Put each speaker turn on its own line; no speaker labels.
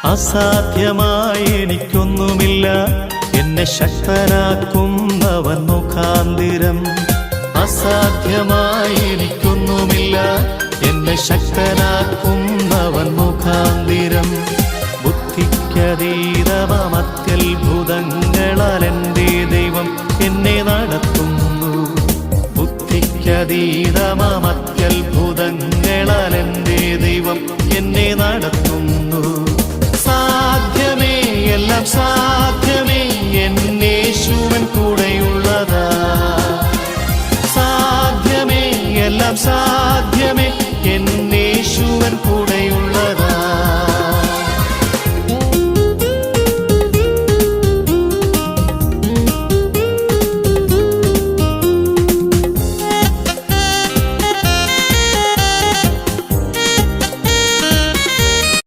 അസാധ്യമായി എനിക്കൊന്നുമില്ല, എന്നെ ശക്തനാക്കുന്നവൻ മുഖാന്തിരം. അസാധ്യമായി എനിക്കൊന്നുമില്ല, എന്നെ ശക്തനാക്കുന്നവൻ മുഖാന്തിരം. ബുദ്ധിക്കതീതമത്യത്ഭുതങ്ങളാൽ